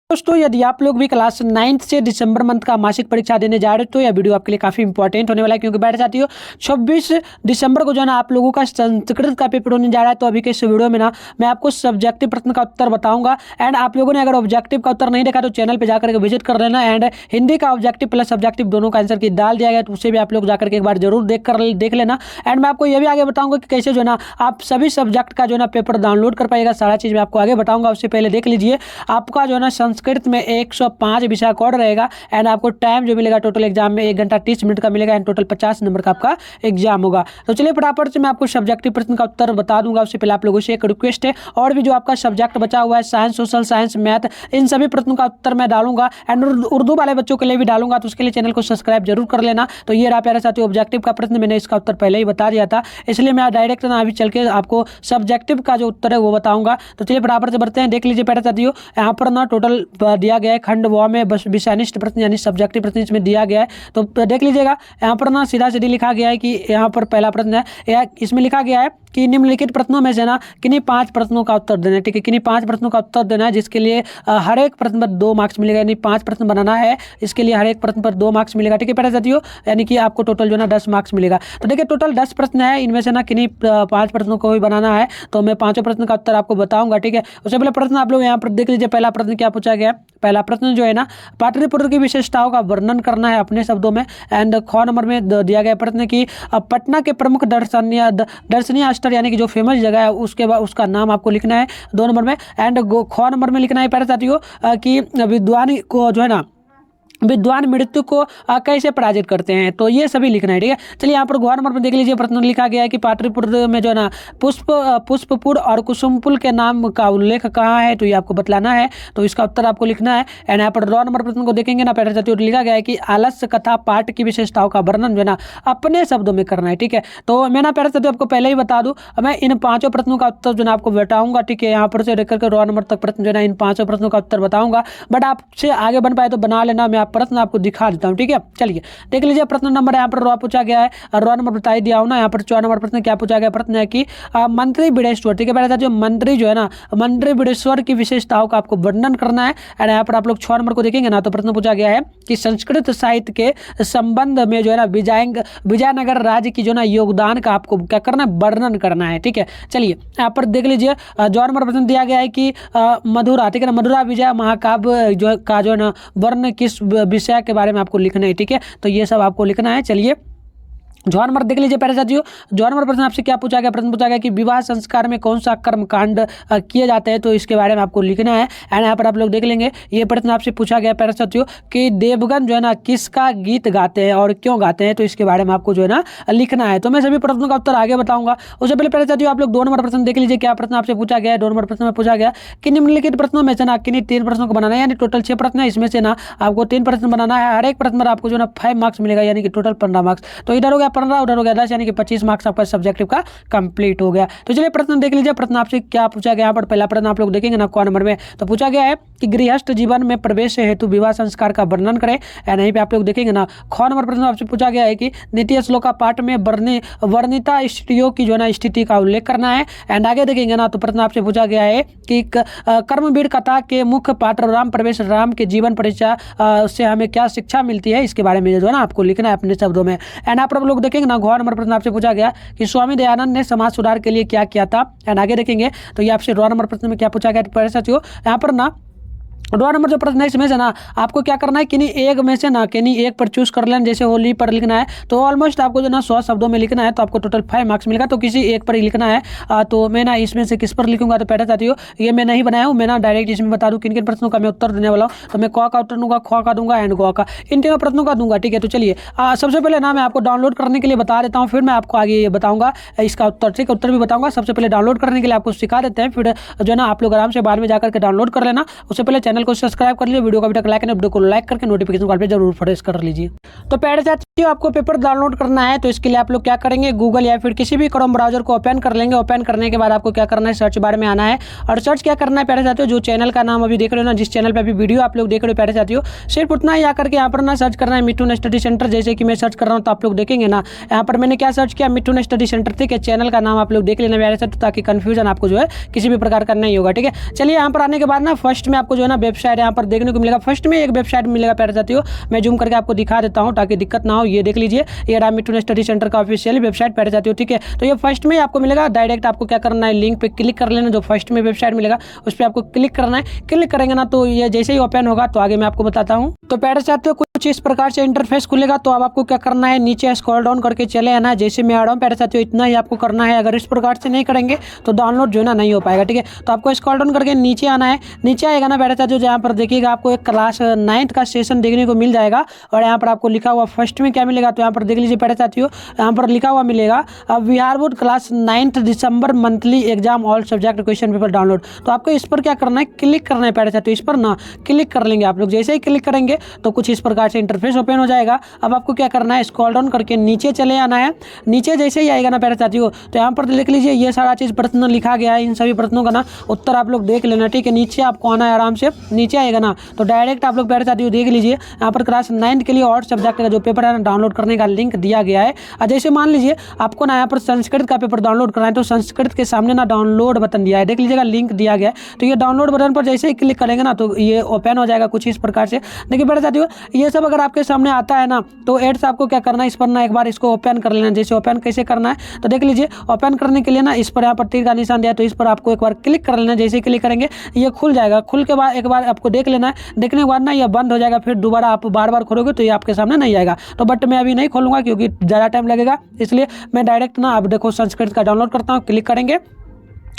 दोस्तों यदि आप लोग भी क्लास 9th से दिसंबर मंथ का मासिक परीक्षा देने जा रहे हो तो यह वीडियो आपके लिए काफ़ी इंपॉर्टेंट होने वाला है, क्योंकि बैठ जाती हो 26 दिसंबर को जो है ना आप लोगों का संस्कृत का पेपर होने जा रहा है। तो अभी के इस वीडियो में ना मैं आपको सब्जेक्टिव प्रश्न का उत्तर बताऊंगा। एंड आप लोगों ने अगर ऑब्जेक्टिव का उत्तर नहीं देखा तो चैनल पर जाकर के विजिट कर लेना। एंड हिंदी का ऑब्जेक्टिव प्लस सब्जेक्टिव दोनों का आंसर की डाल दिया गया, तो उसे भी आप लोग जाकर के एक बार जरूर देख लेना। एंड मैं आपको यह भी आगे बताऊंगा कि कैसे जो है ना आप सभी सब्जेक्ट का जो है ना पेपर डाउनलोड कर पाएगा। सारा चीज़ मैं आपको आगे बताऊंगा। उससे पहले देख लीजिए आपका जो है ना संस्कृत में 105 विषय कोड रहेगा। एंड आपको टाइम जो मिलेगा टोटल एग्जाम में 1 घंटा 30 मिनट का मिलेगा। एंड टोटल 50 नंबर का आपका एग्जाम होगा। तो चलिए फटाफट से मैं आपको सब्जेक्टिव प्रश्न का उत्तर बता दूंगा। उससे पहले आप लोगों से एक रिक्वेस्ट है, और भी जो आपका सब्जेक्ट बचा हुआ है साइंस, सोशल साइंस, मैथ, इन सभी प्रश्नों का उत्तर मैं डालूंगा। एंड उर्दू वाले बच्चों के लिए भी डालूंगा, तो उसके लिए चैनल को सब्सक्राइब जरूर कर लेना। तो ये रहा प्यारे साथियों ऑब्जेक्टिव का प्रश्न, मैंने इसका उत्तर पहले ही बता दिया था, इसलिए मैं डायरेक्ट ना अभी चल के आपको सब्जेक्टिव का जो उत्तर है वो बताऊंगा। तो चलिए फटाफट से बढ़ते हैं। देख लीजिए प्यारे साथियों यहाँ पर ना टोटल दिया गया है खंड व में बस विषयनिष्ठ प्रश्न यानी सब्जेक्टिव प्रश्न इसमें दिया गया है। तो देख लीजिएगा यहाँ पर ना सीधा सीधी लिखा गया है कि यहाँ पर पहला प्रश्न है, या इसमें लिखा गया है कि निम्नलिखित प्रश्नों में से ना किन्हीं 5 प्रश्नों का उत्तर देना है। ठीक है, किन्हीं 5 प्रश्नों का उत्तर देना है, जिसके लिए हर एक प्रश्न पर 2 मार्क्स मिलेगा। यानी 5 प्रश्न बनाना है, इसके लिए हर एक प्रश्न पर 2 मार्क्स मिलेगा। ठीक है प्यारे साथियों, यानी कि आपको टोटल जो है ना 10 मार्क्स मिलेगा। तो देखिए टोटल 10 प्रश्न है, इनमें से ना किन्हीं 5 प्रश्नों को भी बनाना है। तो मैं 5 प्रश्न का उत्तर आपको बताऊंगा। ठीक है, उससे पहले प्रश्न आप लोग यहाँ पर देख लीजिए। पहला प्रश्न क्या पूछा गया है? पहला प्रश्न जो है ना पाटलिपुत्र की विशेषताओं का वर्णन करना है अपने शब्दों में। एंड ख नंबर में दिया गया प्रश्न कि पटना के प्रमुख दर्शनीय स्थल यानी कि जो फेमस जगह है उसके बाद उसका नाम आपको लिखना है 2 नंबर में। एंड ख नंबर में लिखना है प्यारे साथियों कि विद्वान को जो है ना विद्वान मृत्यु को कैसे पराजित करते हैं, तो ये सभी लिखना है। ठीक है, चलिए यहाँ पर गौर नंबर में देख लीजिए प्रश्न लिखा गया है कि पाटलिपुत्र में जो है ना पुष्पपुर और कुसुमपुल के नाम का उल्लेख कहाँ है, तो ये आपको बतलाना है। तो इसका उत्तर आपको लिखना है। एंड यहाँ पर रॉ नंबर प्रश्न को देखेंगे ना प्यारे साथियों, लिखा गया है कि आलस्य कथा पाठ की विशेषताओं का वर्णन जो है ना अपने शब्दों में करना है। ठीक है, तो मैं ना प्यारे साथियों आपको पहले ही बता दूं, मैं इन 5 प्रश्नों का उत्तर जो है आपको बताऊंगा। ठीक है, यहाँ पर से लेकर के रॉ नंबर तक प्रश्न जो है इन 5 प्रश्नों का उत्तर बताऊंगा। बट आपसे आगे बन पाए तो बना लेना, मैं प्रश्न आपको दिखा देता हूं। ठीक है, चलिए देख लीजिए प्रश्न नंबर यहाँ पर रॉ पूछा गया है, रॉ नंबर बता ही दिया हूं ना। यहाँ पर 4 नंबर प्रश्न क्या पूछा गया? प्रश्न है कि मंत्री बिडेश्वर, ठीक है पहले जो मंत्री जो है ना मंत्री बिडेश्वर की विशेषताओं का आपको वर्णन करना है। एंड यहाँ पर आप लोग 6 नंबर को देखेंगे ना तो प्रश्न पूछा गया है कि संस्कृत साहित्य के संबंध में जो है ना विजयनगर राज्य की जो ना योगदान का आपको क्या करना है? वर्णन करना है। ठीक है, चलिए यहाँ पर देख लीजिए 4 नंबर प्रश्न दिया गया है कि मधुरा, ठीक है ना, मधुरा विजय महाकाव्य जो है ना वर्ण किस विषय के बारे में आपको लिखना है। ठीक है, तो ये सब आपको लिखना है। चलिए जॉन नंबर देख लीजिए प्यारे साथियों, जॉन नंबर प्रश्न आपसे क्या पूछा गया? प्रश्न पूछा गया कि विवाह संस्कार में कौन सा कर्मकांड किए जाते हैं, तो इसके बारे में आपको लिखना है। एंड यहाँ पर आप लोग देख लेंगे ये प्रश्न आपसे पूछा गया प्यारे साथियों कि देवगन जो है ना किसका गीत गाते हैं और क्यों गाते हैं, तो इसके बारे में आपको जो है ना लिखना है। तो मैं सभी प्रश्नों का उत्तर आगे बताऊंगा। उससे पहले प्यारे साथियों आप लोग 2 नंबर प्रश्न देख लीजिए, क्या प्रश्न आपसे पूछा गया है? 2 नंबर प्रश्न में पूछा गया कि निम्नलिखित प्रश्नों में से ना किन्हीं 3 प्रश्नों को बनाना है। यानी टोटल 6 प्रश्न है, इसमें से ना आपको 3 प्रश्न बनाना है। हर एक प्रश्न पर आपको जो ना 5 मार्क्स मिलेगा, यानी कि टोटल 15 मार्क्स। तो इधर हो गया 15, उधर हो गया 10, यानी कि 25 मार्क्स आपका सब्जेक्टिव का कंप्लीट हो गया। तो चलिए प्रश्न देख लीजिए, प्रश्न आपसे क्या पूछा गया? यहाँ पर पहला प्रश्न आप लोग देखेंगे ना क नंबर में, तो पूछा गया है कि गृहस्थ जीवन में प्रवेश हेतु विवाह संस्कार का वर्णन करें। एंड यहीं पे आप लोग देखेंगे ना ख नंबर प्रश्न आपसे पूछा गया है कि नीति श्लोक का पाठ में वर्णिता स्त्रियों की जो है ना स्थिति का उल्लेख करना है। एंड आगे देखेंगे ना तो प्रश्न आपसे पूछा गया है कि कर्मवीर कथा के मुख्य पात्र राम प्रवेश राम के जीवन परिचय से हमें क्या शिक्षा मिलती है, इसके बारे में जो है ना आपको लिखना है अपने शब्दों में। एंड आप लोग देखेंगे ना घ नंबर प्रश्न आपसे पूछा गया कि स्वामी दयानंद ने समाज सुधार के लिए क्या किया था। एंड आगे देखेंगे तो ये आपसे रॉ नंबर प्रश्न में क्या पूछा गया? पहले साथियों यहाँ पर ना रॉ नंबर जो प्रश्न है इसमें से ना आपको क्या करना है, किन्हीं एक में से ना किन्हीं एक पर चूज कर लेना। जैसे होली पर लिखना है तो ऑलमोस्ट आपको जो ना 100 शब्दों में लिखना है, तो आपको टोटल 5 मार्क्स मिलेगा। तो किसी एक पर ही लिखना है। तो मैं ना इसमें से किस पर लिखूंगा? तो पहले साथियों ये मैं नहीं बनाया हूँ, मैं ना डायरेक्ट इसमें बता दूँ किन किन प्रश्नों का मैं उत्तर देने वाला हूँ। तो मैं क का उत्तर दूंगा, ख का दूंगा एंड ग का, इन तीनों प्रश्नों का दूंगा। ठीक है, तो चलिए सबसे पहले ना मैं आपको डाउनलोड करने के लिए बता देता हूँ, फिर मैं आपको आगे ये बताऊंगा इसका उत्तर। ठीक है, उत्तर भी बताऊंगा। सबसे पहले डाउनलोड करने के लिए आपको सिखा देते हैं, फिर जो है ना आप लोग आराम से बाद में जाकर के डाउनलोड कर लेना। उससे पहले चैनल को सब्सक्राइब कर लीजिए, वीडियो को अभी तक लाइक नहीं, वीडियो को लाइक करके नोटिफिकेशन कॉल पे जरूर प्रेस कर लीजिए। तो प्यारे साथियों आपको पेपर डाउनलोड करना है, तो इसके लिए आप लोग क्या करेंगे, गूगल या फिर किसी भी क्रोम ब्राउजर को ओपन कर लेंगे। ओपन करने के बाद आपको क्या करना है, सर्च बार में आना है और सर्च क्या करना है प्यारे साथियों, जो चैनल का नाम अभी देख रहे हो ना, जिस चैनल पर अभी वीडियो आप लोग देख रहे हो प्यारे साथियों, सिर्फ उतना ही आकर के यहाँ पर ना सर्च करना है मिथुन स्टडी सेंटर। जैसे कि मैं सर्च कर रहा हूँ तो आप लोग देखेंगे ना यहाँ पर मैंने क्या सर्च किया, मिथुन स्टडी सेंटर। ठीक है, चैनल का नाम आप लोग देख लेना प्यारे साथियों, ताकि कंफ्यूजन आपको जो है किसी भी प्रकार का नहीं होगा। ठीक है, चलिए यहाँ पर आने के बाद ना फर्स्ट में आपको जो है ना वेबसाइट यहाँ पर देखने को मिलेगा। फर्स्ट में एक वेबसाइट मिलेगा प्यारे साथियों, मैं जूम करके आपको दिखा देता हूँ ताकि दिक्कत ना हो। ये देख लीजिए, ये रहा मिथुन स्टडी सेंटर का ऑफिशियल वेबसाइट प्यारे साथियों, ठीक है। तो ये फर्स्ट में आपको मिलेगा, डायरेक्ट आपको क्या करना है, लिंक पे क्लिक कर लेना। जो फर्स्ट में वेबसाइट मिलेगा उस पर आपको क्लिक करना है। क्लिक करेंगे ना तो ये जैसे ही ओपन होगा तो आगे मैं आपको बताता हूँ। तो प्यारे साथियों कुछ इस प्रकार से इंटरफेस खुलेगा। तो अब आपको क्या करना है, नीचे स्क्रॉल डाउन करके चले आना। जैसे मैं आ रहा हूँ प्यारे साथियों, इतना ही आपको करना है। अगर इस प्रकार से नहीं करेंगे तो डाउनलोड जो है ना नहीं हो पाएगा, ठीक है। तो आपको स्क्रॉल डाउन करके नीचे आना है। नीचे आएगा ना प्यारे साथियों, जहाँ पर देखिएगा आपको एक क्लास 9th का सेशन देखने को मिल जाएगा। और यहाँ पर आपको लिखा हुआ फर्स्ट में क्या मिलेगा, तो यहाँ पर देख लीजिए प्यारे साथियों, यहाँ पर लिखा हुआ मिलेगा बिहार बोर्ड क्लास 9th दिसंबर monthly exam all subject question paper download. तो आपको इस पर क्या करना है, क्लिक करना है प्यारे साथियों। इस पर ना क्लिक कर लेंगे आप लोग। जैसे ही क्लिक करेंगे तो कुछ इस प्रकार से इंटरफेस ओपन हो जाएगा। अब आपको क्या करना है, स्क्रॉल डाउन करके नीचे चले आना है। नीचे जैसे ही आएगा ना प्यारे साथियों, तो यहाँ पर देख लीजिए ये सारा चीज़ प्रश्न लिखा गया है। इन सभी प्रश्नों का ना उत्तर आप लोग देख लेना, ठीक है। नीचे आपको आना है, आराम से नीचे आएगा ना तो डायरेक्ट आप लोग प्यारे साथियों देख लीजिए, यहाँ पर क्लास 9th के लिए और सब्जेक्ट का जो पेपर है ना डाउनलोड करने का लिंक दिया गया है। और जैसे मान लीजिए आपको ना यहाँ पर संस्कृत का पेपर डाउनलोड करना है, तो संस्कृत के सामने ना डाउनलोड बटन दिया है, देख लीजिएगा लिंक दिया गया है। तो ये डाउनलोड बटन पर जैसे ही क्लिक करेंगे ना तो ये ओपन हो जाएगा कुछ इस प्रकार से। देखिए प्यारे साथियों, ये सब अगर आपके सामने आता है ना तो एड्स आपको क्या करना है, इस पर ना एक बार इसको ओपन कर लेना। जैसे ओपन कैसे करना है तो देख लीजिए, ओपन करने के लिए ना इस पर यहाँ पर तीर का निशान दिया है, तो इस पर आपको एक बार क्लिक कर लेना। जैसे क्लिक करेंगे ये खुल जाएगा। खुल के बाद एक बार आपको देख लेना है। देखने के बाद ना ये बंद हो जाएगा, फिर दोबारा आप बार बार खोलोगे तो ये आपके सामने नहीं आएगा। तो बट मैं अभी नहीं खोलूंगा क्योंकि ज़्यादा टाइम लगेगा, इसलिए मैं डायरेक्ट ना अब देखो संस्कृत का डाउनलोड करता हूँ। क्लिक करेंगे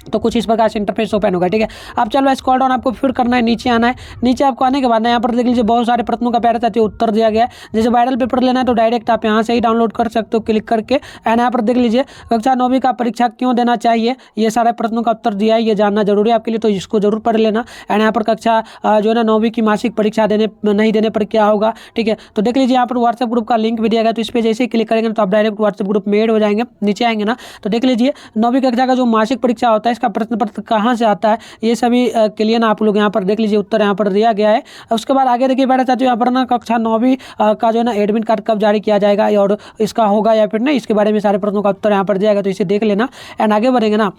तो कुछ इस प्रकार से इंटरफेस ओपन होगा, ठीक है। अब चलो स्क्रॉल डाउन आपको फिर करना है, नीचे आना है। नीचे आपको आने के बाद ना यहाँ पर देख लीजिए बहुत सारे प्रश्नों का प्यारे साथियों उत्तर दिया गया है। जैसे वायरल पेपर लेना है तो डायरेक्ट आप यहाँ से ही डाउनलोड कर सकते हो क्लिक करके। एंड यहाँ पर देख लीजिए कक्षा 9वीं का परीक्षा क्यों देना चाहिए, ये सारे प्रश्नों का उत्तर दिया है। ये जानना जरूरी है आपके लिए, तो इसको जरूर पढ़ लेना। एंड यहाँ पर कक्षा जो है ना 9वीं की मासिक परीक्षा नहीं देने पर क्या होगा, ठीक है। तो देख लीजिए यहाँ पर व्हाट्सएप ग्रुप का लिंक भी दिया गया, तो इस पर जैसे ही क्लिक करेंगे तो आप डायरेक्ट व्हाट्सएप ग्रुप में ऐड हो जाएंगे। नीचे आएंगे ना तो देख लीजिए 9वीं कक्षा का जो मासिक परीक्षा होता है इसका प्रश्न पत्र कहाँ से आता है, ये सभी के लिए ना आप लोग यहाँ पर देख लीजिए उत्तर यहाँ पर दिया गया है। उसके बाद आगे देखिए प्यारे साथियों, यहाँ पर ना कक्षा 9वीं का जो है ना एडमिट कार्ड कब जारी किया जाएगा और इसका होगा या फिर नहीं, इसके बारे में सारे प्रश्नों का उत्तर यहाँ पर दिया गया, तो इसे देख लेना। एंड आगे बढ़ेंगे ना,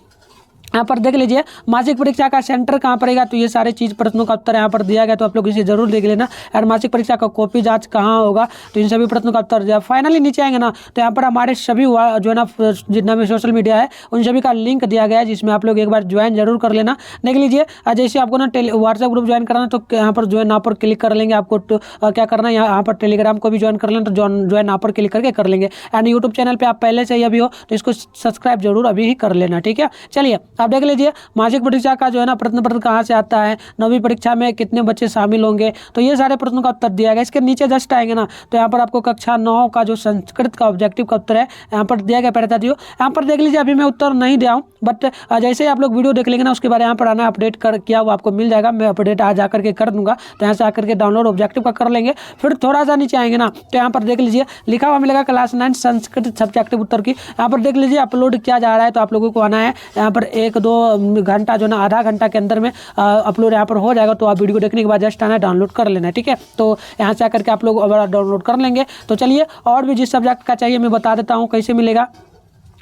यहाँ पर देख लीजिए मासिक परीक्षा का सेंटर कहाँ पड़ेगा, तो ये सारे चीज़ प्रश्नों का उत्तर यहाँ पर दिया गया, तो आप लोग इसे जरूर देख लेना। और मासिक परीक्षा का कॉपी जांच कहाँ होगा, तो इन सभी प्रश्नों का उत्तर दिया। फाइनली नीचे आएंगे ना तो यहाँ पर हमारे सभी जो है ना जितना भी सोशल मीडिया है उन सभी का लिंक दिया गया है, जिसमें आप लोग एक बार ज्वाइन जरूर कर लेना। देख लीजिए जैसे आपको ना व्हाट्सएप ग्रुप ज्वाइन करना तो यहाँ पर ज्वाइन यहाँ पर क्लिक कर लेंगे। आपको क्या करना है, यहाँ पर टेलीग्राम को भी ज्वाइन कर लेना, तो ज्वाइन यहाँ पर क्लिक करके कर लेंगे। एंड यूट्यूब चैनल पर आप पहले से ही अभी हो तो इसको सब्सक्राइब जरूर अभी ही कर लेना, ठीक है। चलिए आप देख लीजिए मासिक परीक्षा का जो है ना प्रश्न पत्र कहाँ से आता है, 9वीं परीक्षा में कितने बच्चे शामिल होंगे, तो ये सारे प्रश्नों का उत्तर दिया गया। इसके नीचे जस्ट आएंगे ना तो यहाँ पर आपको कक्षा 9 का जो संस्कृत का ऑब्जेक्टिव का उत्तर है यहाँ पर दिया गया प्यारे साथियों। यहाँ पर देख लीजिए अभी मैं उत्तर नहीं दिया हूँ, बट जैसे ही आप लोग वीडियो देख लेंगे ना उसके बाद यहाँ पर आना अपडेट कर किया वो आपको मिल जाएगा। मैं अपडेट आज आकर के कर दूंगा, तो यहाँ से आकर के डाउनलोड ऑब्जेक्टिव का कर लेंगे। फिर थोड़ा सा नीचे आएंगे ना तो यहाँ पर देख लीजिए लिखा हुआ मिलेगा क्लास 9 संस्कृत सब्जेक्टिव उत्तर की। यहाँ पर देख लीजिए अपलोड किया जा रहा है, तो आप लोगों को आना है यहाँ पर 1-2 घंटा जो ना आधा घंटा के अंदर में अपलोड यहाँ पर हो जाएगा। तो आप वीडियो देखने के बाद जस्ट आना है डाउनलोड कर लेना है, ठीक है। तो यहाँ से आकर के आप लोग डाउनलोड कर लेंगे। तो चलिए और भी जिस सब्जेक्ट का चाहिए मैं बता देता हूँ कैसे मिलेगा।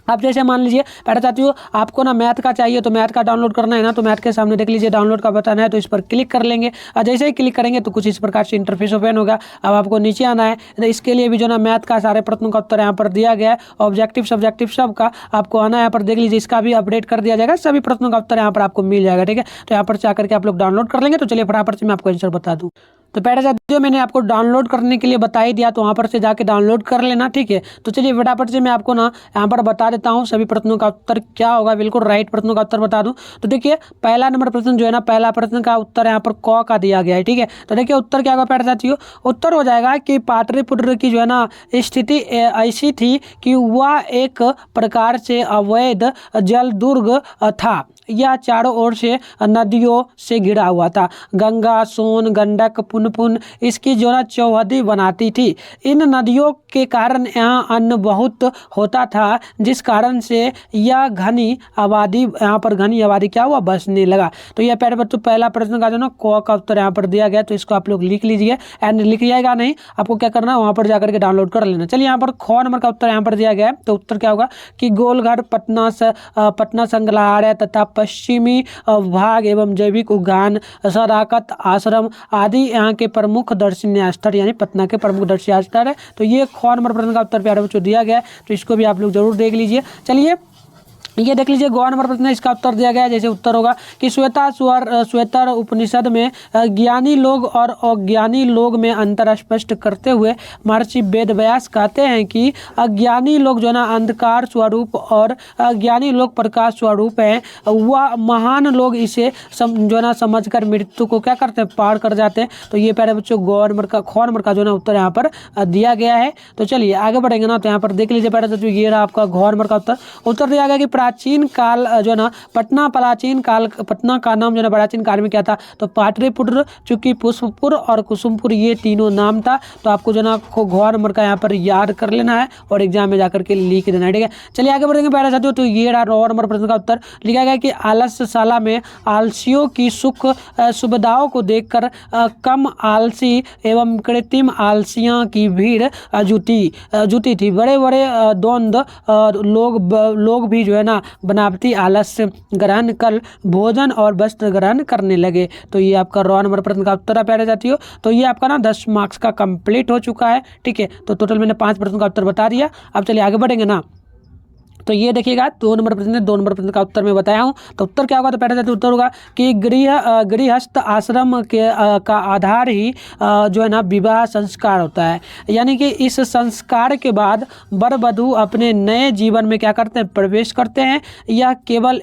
आप जैसे मान लीजिए प्यारे साथियों आपको ना मैथ का चाहिए, तो मैथ का डाउनलोड करना है ना, तो मैथ के सामने देख लीजिए डाउनलोड का बटन है, तो इस पर क्लिक कर लेंगे। और जैसे ही क्लिक करेंगे तो कुछ इस प्रकार से इंटरफेस ओपन होगा। अब आपको नीचे आना है, तो इसके लिए भी जो ना मैथ का सारे प्रश्नों का उत्तर यहाँ पर दिया गया है, ऑब्जेक्टिव सब्जेक्टिव सब का आपको आना है। यहाँ पर देख लीजिए इसका भी अपडेट कर दिया जाएगा, सभी प्रश्नों का उत्तर यहाँ पर आपको मिल जाएगा, ठीक है। तो यहाँ पर से आकर के आप लोग डाउनलोड कर लेंगे। तो चलिए फटाफट से मैं आपको आंसर बता दूँ। तो प्यारे साथियों मैंने आपको डाउनलोड करने के लिए बता ही दिया, तो वहाँ पर से जाके डाउनलोड कर लेना, ठीक है। तो चलिए फटाफट से मैं आपको ना यहाँ पर बता देता हूँ सभी प्रश्नों का उत्तर क्या होगा, बिल्कुल राइट प्रश्नों का उत्तर बता दूँ। तो देखिए पहला नंबर प्रश्न जो है ना, पहला प्रश्न का उत्तर यहाँ पर क का दिया गया है, ठीक है। तो देखिए उत्तर क्या होगा प्यारे साथियों, उत्तर हो जाएगा कि पाटलिपुत्र की जो है ना स्थिति ऐसी थी कि वह एक प्रकार से अवैध जल दुर्ग था। यह चारों ओर से नदियों से घिरा हुआ था। गंगा, सोन, गंडक, पुनपुन इसकी जो है चौहदी बनाती थी। इन नदियों के कारण यहाँ अन्न बहुत होता था, जिस कारण से यह घनी आबादी यहाँ पर घनी आबादी क्या हुआ बसने लगा। तो यह प्यारे बच्चों पहला प्रश्न का जो ना क का उत्तर यहाँ पर दिया गया, तो इसको आप लोग लिख लीजिए। एंड लिखिएगा नहीं, आपको क्या करना है वहाँ पर जाकर के डाउनलोड कर लेना। चलिए यहाँ पर ख नंबर का उत्तर यहाँ पर दिया गया है, तो उत्तर क्या होगा कि गोलघर, पटना संग्रहालय तथा पश्चिमी भाग एवं जैविक उद्यान, सदाकत आश्रम आदि यहाँ के प्रमुख दर्शनीय स्थल यानी पटना के प्रमुख दर्शनीय स्थल है। तो ये ख नंबर प्रश्न का उत्तर प्यारे बच्चों दिया गया है, तो इसको भी आप लोग जरूर देख लीजिए। चलिए ये देख लीजिए ग नंबर प्रश्न इसका उत्तर दिया गया है। जैसे उत्तर होगा कि श्वेतर उपनिषद में ज्ञानी लोग और अज्ञानी लोग में अंतर स्पष्ट करते हुए महर्षि वेदव्यास कहते हैं कि अज्ञानी लोग जो है ना अंधकार स्वरूप और अज्ञानी लोग प्रकाश स्वरूप हैं। वह महान लोग इसे जो है ना समझकर मृत्यु को क्या करते हैं, पार कर जाते हैं। तो ये प्यारे बच्चों ग नंबर का ख नंबर का जो है ना उत्तर यहाँ पर दिया गया है। तो चलिए आगे बढ़ेंगे ना, तो यहाँ पर देख लीजिए प्यारे बच्चों ये रहा आपका घ नंबर का उत्तर दिया गया कि प्राचीन काल जो है ना पटना का नाम जो है ना प्राचीन काल में क्या था, तो पाटलिपुत्र, चूंकि पुष्पपुर और कुसुमपुर ये तीनों नाम था। तो आपको जो है ना घ नंबर का यहाँ पर याद कर लेना है और एग्जाम में जाकर के लिख देना है, ठीक है। चलिए आगे बढ़ेंगे प्यारे साथियों। तो ये रहा र नंबर प्रश्न का उत्तर। लिखा गया कि आलस्यशाला में आलसियों की सुख सुविधाओं को देखकर कम आलसी एवं कृत्रिम आलसियों की भीड़ जुटी थी। बड़े बड़े द्वंद्व लोग भी जो है ना बनावटी आलस्य ग्रहण कर भोजन और वस्त्र ग्रहण करने लगे। तो ये आपका र नंबर प्रश्न का उत्तर है प्यारे साथियों। तो ये आपका ना 10 मार्क्स का कंप्लीट हो चुका है, ठीक है। तो टोटल मैंने 5 प्रश्न का उत्तर बता दिया। अब चलिए आगे बढ़ेंगे ना, तो ये देखिएगा 2 नंबर प्रश्न का उत्तर मैं बताया हूँ। तो उत्तर क्या होगा, तो पहले से उत्तर होगा कि गृहस्थ आश्रम का आधार ही जो है ना विवाह संस्कार होता है। यानी कि इस संस्कार के बाद वर वधू अपने नए जीवन में क्या करते हैं, प्रवेश करते हैं। यह केवल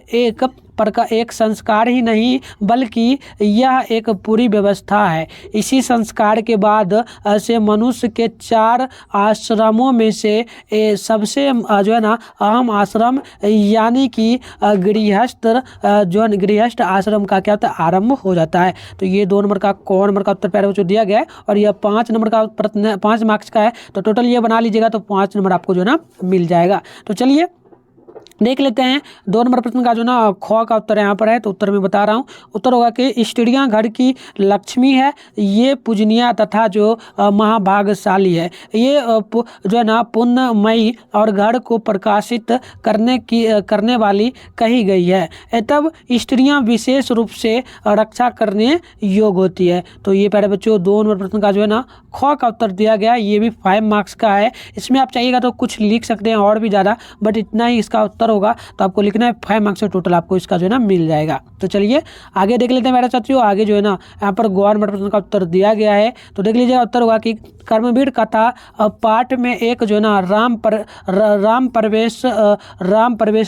एक संस्कार ही नहीं बल्कि यह एक पूरी व्यवस्था है। इसी संस्कार के बाद से मनुष्य के 4 आश्रमों में से सबसे जो है ना अहम आश्रम यानी कि गृहस्थ आश्रम का क्या होता है, आरंभ हो जाता है। तो ये 2 नंबर का क नंबर का उत्तर प्यारे बच्चों दिया गया है और यह 5 नंबर का प्रश्न 5 मार्क्स का है। तो टोटल ये बना लीजिएगा तो 5 नंबर आपको जो है ना मिल जाएगा। तो चलिए देख लेते हैं 2 नंबर प्रश्न का जो ना ख का उत्तर यहाँ पर है। तो उत्तर मैं बता रहा हूँ। उत्तर होगा कि स्त्रियाँ घर की लक्ष्मी है, ये पूजनीय तथा जो महाभाग्यशाली है। ये जो है ना पुण्यमयी और घर को प्रकाशित करने वाली कही गई है। तब स्त्रियाँ विशेष रूप से रक्षा करने योग्य होती है। तो ये प्यारे बच्चों 2 नंबर प्रश्न का जो है ना ख का उत्तर दिया गया। ये भी 5 मार्क्स का है। इसमें आप चाहिएगा तो कुछ लिख सकते हैं और भी ज़्यादा, बट इतना ही इसका उत्तर होगा। तो आपको लिखना है 5 मार्क्स से टोटल आपको इसका जो है ना मिल जाएगा। तो चलिए आगे देख लेते हैं मेरे साथियों। आगे जो है ना यहाँ पर गवर्नमेंट प्रश्न का उत्तर दिया गया है। तो देख लीजिएगा उत्तर होगा कि कर्मवीर कथा पाठ में एक जो है ना राम प्रवेश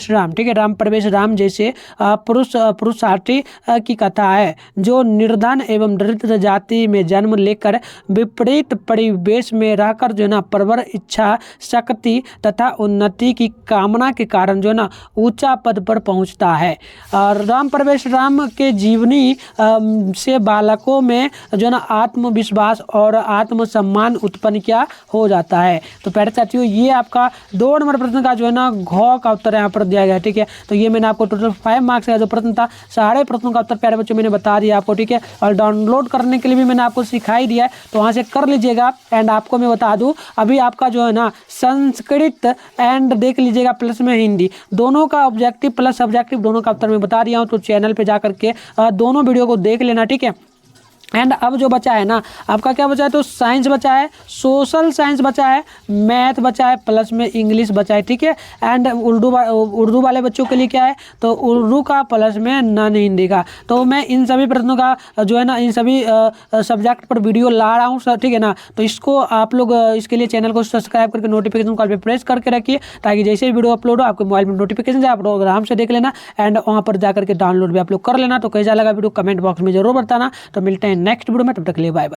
राम, ठीक है, राम प्रवेश राम जैसे पुरुषार्थी की कथा है, जो निर्धन एवं दरिद्र जाति में जन्म लेकर विपरीत परिवेश में रहकर जो है ना प्रबल इच्छा शक्ति तथा उन्नति की कामना के कारण जो है ना ऊंचा पद पर पहुंचता है। और राम प्रवेश राम के जीवनी से बालकों में जो है ना आत्मविश्वास और आत्मसम्मान उत्पन्न क्या हो जाता है। तो प्यारे साथियों ये आपका 2 नंबर प्रश्न का जो है ना घ का उत्तर यहाँ पर दिया गया है, ठीक है। तो ये मैंने आपको टोटल 5 मार्क्स का जो प्रश्न था, सारे प्रश्नों का उत्तर प्यारे बच्चों मैंने बता दिया आपको, ठीक है। और डाउनलोड करने के लिए भी मैंने आपको सिखाई दिया है, तो वहाँ से कर लीजिएगा। एंड आपको मैं बता दूँ अभी आपका जो है ना संस्कृत एंड देख लीजिएगा प्लस में हिंदी दोनों का ऑब्जेक्टिव प्लस सब्जेक्टिव दोनों का उत्तर मैं बता दिया हूँ। तो चैनल पे जा करके दोनों वीडियो को देख लेना, ठीक है। एंड अब जो बचा है ना आपका क्या बचा है, तो साइंस बचा है, सोशल साइंस बचा है, मैथ बचा है, प्लस में इंग्लिश बचा है, ठीक है। एंड उर्दू वाले बच्चों के लिए क्या है, तो उर्दू का प्लस में नॉन हिंदी का। तो मैं इन सभी प्रश्नों का जो है ना इन सभी सब्जेक्ट पर वीडियो ला रहा हूँ, ठीक है ना। तो इसको आप लोग इसके लिए चैनल को सब्सक्राइब करके नोटिफिकेशन कॉल पर प्रेस करके रखिए, ताकि जैसे ही वीडियो अपलोड हो आपके मोबाइल में नोटिफिकेशन जाए, आप लोग आराम से देख लेना। एंड वहाँ पर जाकर के डाउनलोड भी आप लोग कर लेना। तो कैसा लगा वीडियो कमेंट बॉक्स में जरूर बताना। तो मिलते हैं नेक्स्ट वीडियो में, तब तक के लिए बाय बाय।